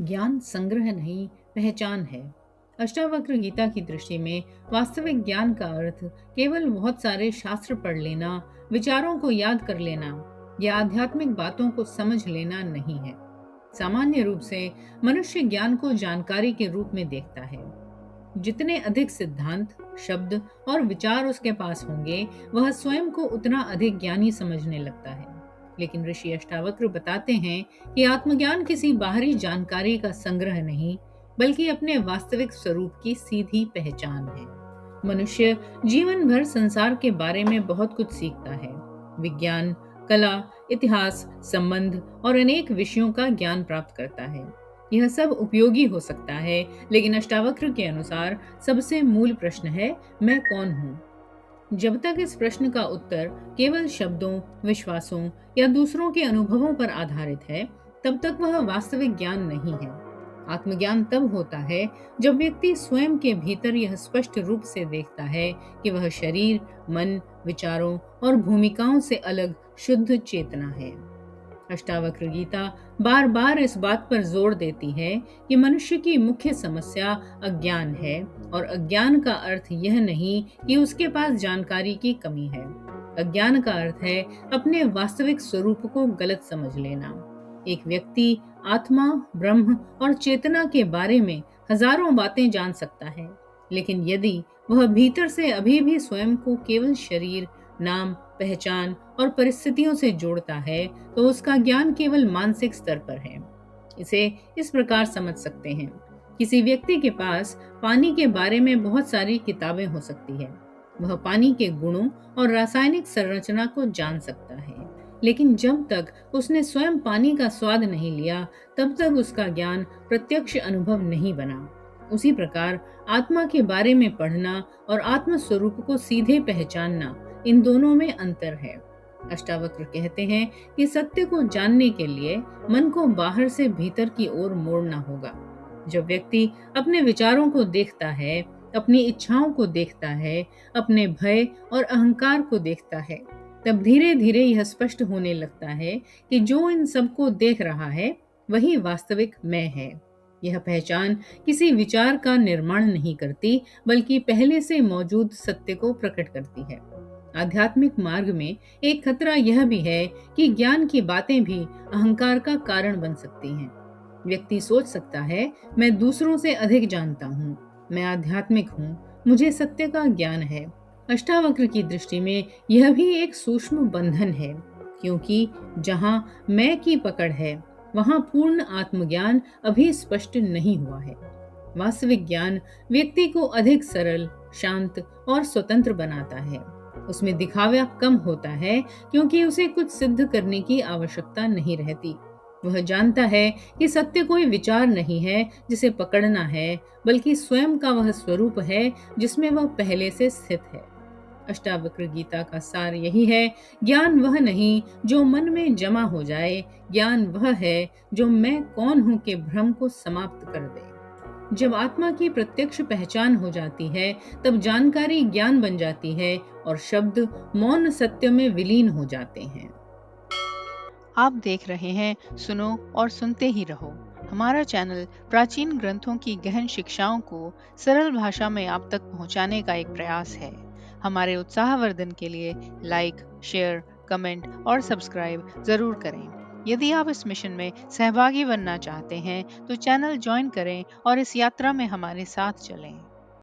ज्ञान संग्रह नहीं, पहचान है। अष्टावक्र गीता की दृष्टि में वास्तविक ज्ञान का अर्थ केवल बहुत सारे शास्त्र पढ़ लेना, विचारों को याद कर लेना या आध्यात्मिक बातों को समझ लेना नहीं है। सामान्य रूप से मनुष्य ज्ञान को जानकारी के रूप में देखता है। जितने अधिक सिद्धांत, शब्द और विचार उसके पास होंगे, वह स्वयं को उतना अधिक ज्ञानी समझने लगता है। लेकिन ऋषि अष्टावक्र बताते हैं कि आत्मज्ञान किसी बाहरी जानकारी का संग्रह नहीं, बल्कि अपने वास्तविक स्वरूप की सीधी पहचान है। मनुष्य जीवन भर संसार के बारे में बहुत कुछ सीखता है। विज्ञान, कला, इतिहास, संबंध और अनेक विषयों का ज्ञान प्राप्त करता है। यह सब उपयोगी हो सकता है, लेकिन अष्टावक्र के अनुसार सबसे मूल प्रश्न है, मैं कौन हूँ? जब तक इस प्रश्न का उत्तर केवल शब्दों, विश्वासों या दूसरों के अनुभवों पर आधारित है, तब तक वह वास्तविक ज्ञान नहीं है। आत्मज्ञान तब होता है जब व्यक्ति स्वयं के भीतर यह स्पष्ट रूप से देखता है कि वह शरीर, मन, विचारों और भूमिकाओं से अलग शुद्ध चेतना है। अष्टावक्र गीता बार बार इस बात पर जोर देती है कि मनुष्य की मुख्य समस्या अज्ञान है, और अज्ञान का अर्थ यह नहीं कि उसके पास जानकारी की कमी है। अज्ञान का अर्थ है अपने वास्तविक स्वरूप को गलत समझ लेना। एक व्यक्ति आत्मा, ब्रह्म और चेतना के बारे में हजारों बातें जान सकता है, लेकिन यदि वह भीतर से अभी भी स्वयं को केवल शरीर, नाम, पहचान और परिस्थितियों से जोड़ता है, तो उसका ज्ञान केवल मानसिक स्तर पर है। इसे इस प्रकार समझ सकते हैं। किसी व्यक्ति के पास पानी के बारे में बहुत सारी किताबें हो सकती है। वह पानी के गुणों और रासायनिक संरचना को जान सकता है, लेकिन जब तक उसने स्वयं पानी का स्वाद नहीं लिया, तब तक उसका ज्ञान प्रत्यक्ष अनुभव नहीं बना। उसी प्रकार आत्मा के बारे में पढ़ना और आत्म स्वरूप को सीधे पहचानना, इन दोनों में अंतर है। अष्टावक्र कहते हैं कि सत्य को जानने के लिए मन को बाहर से भीतर की ओर मोड़ना होगा। जब व्यक्ति अपने विचारों को देखता है, अपनी इच्छाओं को देखता है, अपने भय और अहंकार को देखता है, तब धीरे धीरे यह स्पष्ट होने लगता है कि जो इन सबको देख रहा है, वही वास्तविक मैं है। यह पहचान किसी विचार का निर्माण नहीं करती, बल्कि पहले से मौजूद सत्य को प्रकट करती है। आध्यात्मिक मार्ग में एक खतरा यह भी है कि ज्ञान की बातें भी अहंकार का कारण बन सकती हैं। व्यक्ति सोच सकता है, मैं दूसरों से अधिक जानता हूँ, मैं आध्यात्मिक हूँ, मुझे सत्य का ज्ञान है। अष्टावक्र की दृष्टि में यह भी एक सूक्ष्म बंधन है, क्योंकि जहाँ मैं की पकड़ है, वहाँ पूर्ण आत्मज्ञान अभी स्पष्ट नहीं हुआ है। वास्तविक ज्ञान व्यक्ति को अधिक सरल, शांत और स्वतंत्र बनाता है। उसमें दिखावा कम होता है, क्योंकि उसे कुछ सिद्ध करने की आवश्यकता नहीं रहती। वह जानता है कि सत्य कोई विचार नहीं है जिसे पकड़ना है, बल्कि स्वयं का वह स्वरूप है जिसमें वह पहले से स्थित है। अष्टावक्र गीता का सार यही है, ज्ञान वह नहीं जो मन में जमा हो जाए, ज्ञान वह है जो मैं कौन हूं के भ्रम को समाप्त कर दे। जब आत्मा की प्रत्यक्ष पहचान हो जाती है, तब जानकारी ज्ञान बन जाती है और शब्द मौन सत्य में विलीन हो जाते हैं। आप देख रहे हैं सुनो और सुनते ही रहो। हमारा चैनल प्राचीन ग्रंथों की गहन शिक्षाओं को सरल भाषा में आप तक पहुंचाने का एक प्रयास है। हमारे उत्साहवर्धन के लिए लाइक, शेयर, कमेंट और सब्सक्राइब जरूर करें। यदि आप इस मिशन में सहभागी बनना चाहते हैं तो चैनल ज्वाइन करें और इस यात्रा में हमारे साथ चलें।